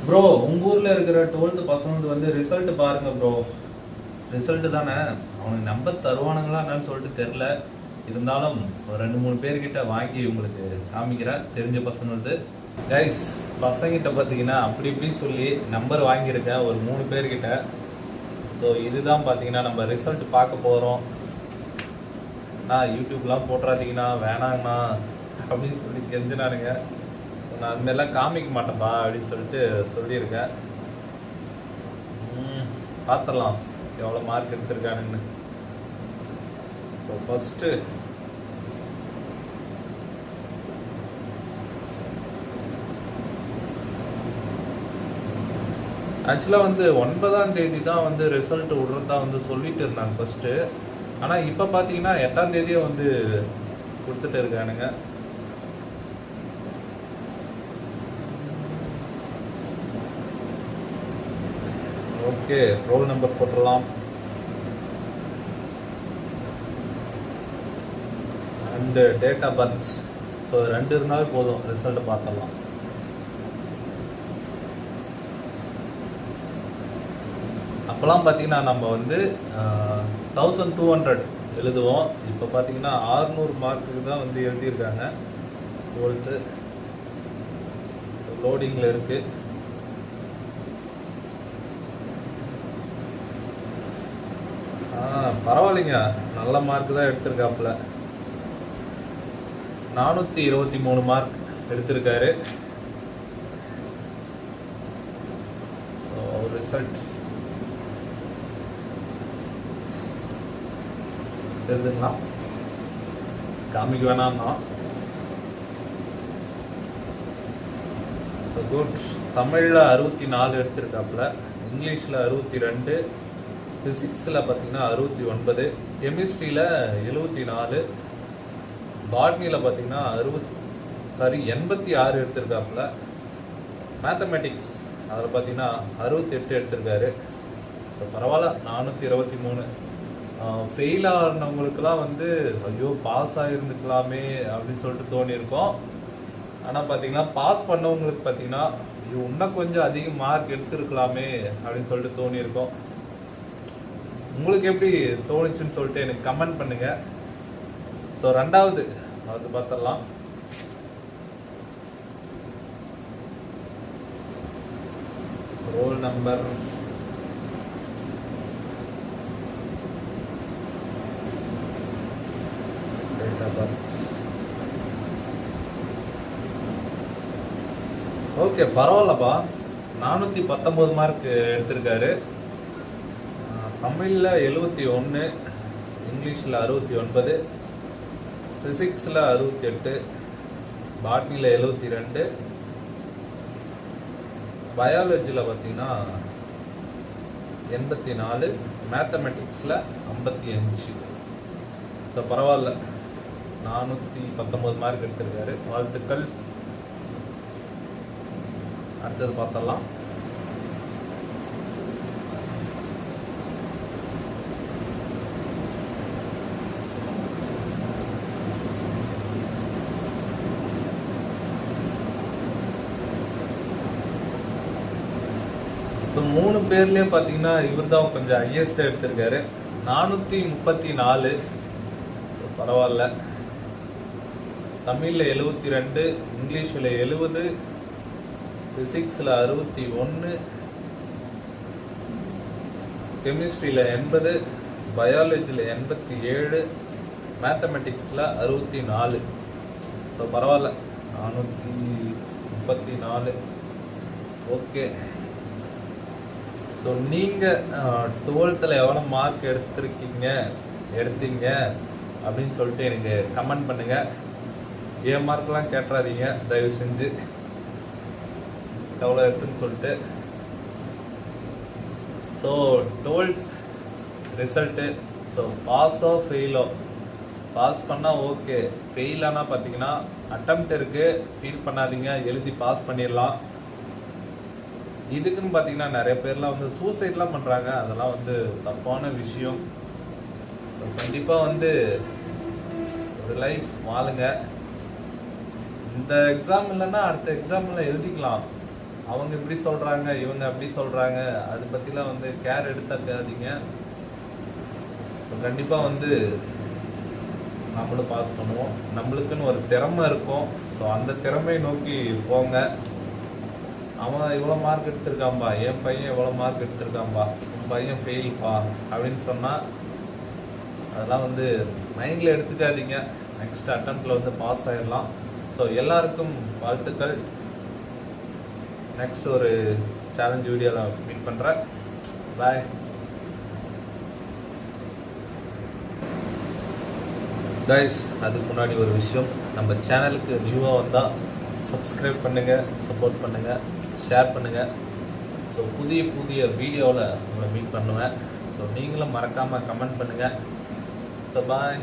Bro உங்கள் ஊரில் இருக்கிற 12th பசங்களுக்கு வந்து ரிசல்ட் பாருங்க ப்ரோ. ரிசல்ட்டு தானே, அவனுக்கு நம்பர் தருவானுங்களா என்னன்னு சொல்லிட்டு தெரில. இருந்தாலும் ஒரு 2-3 பேர்கிட்ட வாங்கி உங்களுக்கு காமிக்கிறேன், தெரிஞ்ச பசங்களுக்கு. கைஸ், பசங்கிட்ட பார்த்தீங்கன்னா அப்படி இப்படி சொல்லி நம்பர் வாங்கியிருக்கேன் ஒரு 3 பேர்கிட்ட. ஸோ இதுதான் பார்த்தீங்கன்னா நம்ம ரிசல்ட் பார்க்க போகிறோம். யூடியூப்லாம் போட்டுறாதீங்கண்ணா, வேணாங்கண்ணா அப்படின்னு சொல்லி கெஞ்சினானுங்க. நான் அதுமாரிலாம் காமிக்க மாட்டேன்ப்பா அப்படின்னு சொல்லிட்டு சொல்லியிருக்கேன். பார்த்துடலாம் எவ்வளோ மார்க் எடுத்திருக்கானுன்னு. ஸோ ஃபஸ்ட்டு ஆக்சுவலாக வந்து 9ஆம் தேதி தான் வந்து ரிசல்ட் விடுறதா வந்து சொல்லிட்டு இருந்தாங்க ஃபஸ்ட்டு. ஆனால் இப்போ பார்த்தீங்கன்னா 8ஆம் தேதியே வந்து கொடுத்துட்டு இருக்கானுங்க. ஓகே, ரோல் நம்பர் போட்டுடலாம். And date of birth. So 2 இருந்தாலே போதும், ரிசல்ட் பார்த்துடலாம். அப்போல்லாம் பார்த்தீங்கன்னா நம்ம வந்து 1200 எழுதுவோம். இப்போ பார்த்தீங்கன்னா 600 மார்க்குக்கு தான் வந்து எழுதியிருக்காங்க 12th. லோடிங்கில் இருக்குது. பரவாயில்லைங்க, நல்ல மார்க் தான் எடுத்திருக்காப்புல. 423 மார்க் எடுத்திருக்காரு. ஸோ ரிசல்ட் தெரியுதுங்களா? காமிக்க வேணாம்னா. So good. தமிழில் 64 எடுத்திருக்காப்புல, இங்கிலீஷில் 62, ஃபிசிக்ஸில் பார்த்தீங்கன்னா 69, கெமிஸ்ட்ரியில் 74, பாட்னியில் பார்த்தீங்கன்னா 86 எடுத்திருக்காப்புல, மேத்தமெட்டிக்ஸ் அதில் பார்த்தீங்கன்னா 68 எடுத்திருக்காரு. ஸோ பரவாயில்ல, 423. ஃபெயில் ஆனவங்களுக்கெல்லாம் வந்து ஐயோ பாஸ் ஆகிருந்துக்கலாமே அப்படின்னு சொல்லிட்டு தோணியிருக்கோம். ஆனால் பார்த்தீங்கன்னா பாஸ் பண்ணவங்களுக்கு பார்த்தீங்கன்னா ஐயோ இன்னும் கொஞ்சம் அதிக மார்க் எடுத்துருக்கலாமே அப்படின்னு சொல்லிட்டு தோணியிருக்கோம். உங்களுக்கு எப்படி தோணுச்சுன்னு சொல்லிட்டு எனக்கு கமெண்ட் பண்ணுங்க. ஸோ 2வது அது பார்த்துடலாம். ரோல் நம்பர் ஓகே, பரவாயில்லப்பா. 419 மார்க் எடுத்திருக்காரு. தமிழில் 71, இங்கிலீஷில் 69, ஃபிசிக்ஸில் 68, பாட்னியில் 72, பயாலஜியில் பார்த்தீங்கன்னா 84, மேத்தமெட்டிக்ஸில் 55. ஸோ பரவாயில்ல, 419 மார்க் எடுத்திருக்காரு. வாழ்த்துக்கள். அடுத்தது பார்த்தலாம். ஸோ 3 பேர்லேயே பார்த்தீங்கன்னா இவர் தான் கொஞ்சம் ஹையஸ்ட் எடுத்திருக்காரு, 434. ஸோ பரவாயில்ல. தமிழில் 72, இங்கிலீஷில் 70, ஃபிசிக்ஸில் 61, கெமிஸ்ட்ரியில் 80, பயாலஜியில் 87, மேத்தமெட்டிக்ஸில் 64. ஸோ பரவாயில்ல, 434. ஓகே. ஸோ நீங்கள் 12th எவ்வளோ மார்க் எடுத்தீங்க அப்படின்னு சொல்லிட்டு எனக்கு கமெண்ட் பண்ணுங்கள். என் மார்க்லாம் கேட்டுறாதீங்க தயவு செஞ்சு, எவ்வளோ எடுத்துன்னு சொல்லிட்டு. So 12th result. ஸோ பாஸோ ஃபெயிலோ, பாஸ் பண்ணால் ஓகே, ஃபெயில் ஆனால் பார்த்தீங்கன்னா அட்டம்ப்ட் இருக்குது, ஃபீல் பண்ணாதீங்க, எழுதி பாஸ் பண்ணிடலாம். இதுக்குன்னு பார்த்தீங்கன்னா நிறைய பேர்லாம் வந்து சூசைட்லாம் பண்ணுறாங்க, அதெல்லாம் வந்து தப்பான விஷயம். ஸோ கண்டிப்பாக வந்து ஒரு லைஃப் வாழுங்க. இந்த எக்ஸாம் இல்லைன்னா அடுத்த எக்ஸாமில் எழுதிக்கலாம். அவங்க இப்படி சொல்கிறாங்க இவங்க அப்படி சொல்கிறாங்க அதை பற்றிலாம் வந்து கேர் எடுத்தாக்காதீங்க. ஸோ கண்டிப்பாக வந்து நம்மளும் பாஸ் பண்ணுவோம். நம்மளுக்குன்னு ஒரு திறமை இருக்கும். ஸோ அந்த திறமையை நோக்கி போங்க. அவன் இவ்வளோ மார்க் எடுத்திருக்கான்பா, என் பையன் இவ்வளோ மார்க் எடுத்திருக்கான்பா, உன் பையன் ஃபெயில்ப்பா அப்படின்னு சொன்னால் அதெல்லாம் வந்து மைண்டில் எடுத்துக்காதீங்க. நெக்ஸ்ட் அட்டம்ப்டில் வந்து பாஸ் ஆகிடலாம். ஸோ எல்லாருக்கும் வாழ்த்துக்கள். நெக்ஸ்ட் ஒரு சேலஞ்ச் வீடியோவில் மீட் பண்ணுறேன். பாய். கைஸ், அதுக்கு முன்னாடி ஒரு விஷயம், நம்ம சேனலுக்கு நியூவாக வந்தால் சப்ஸ்கிரைப் பண்ணுங்கள், சப்போர்ட் பண்ணுங்கள், ஷேர் பண்ணுங்கள். ஸோ புதிய புதிய வீடியோவில் உங்களை மீட் பண்ணுவேன். ஸோ நீங்களும் மறக்காமல் கமெண்ட் பண்ணுங்கள். So bye.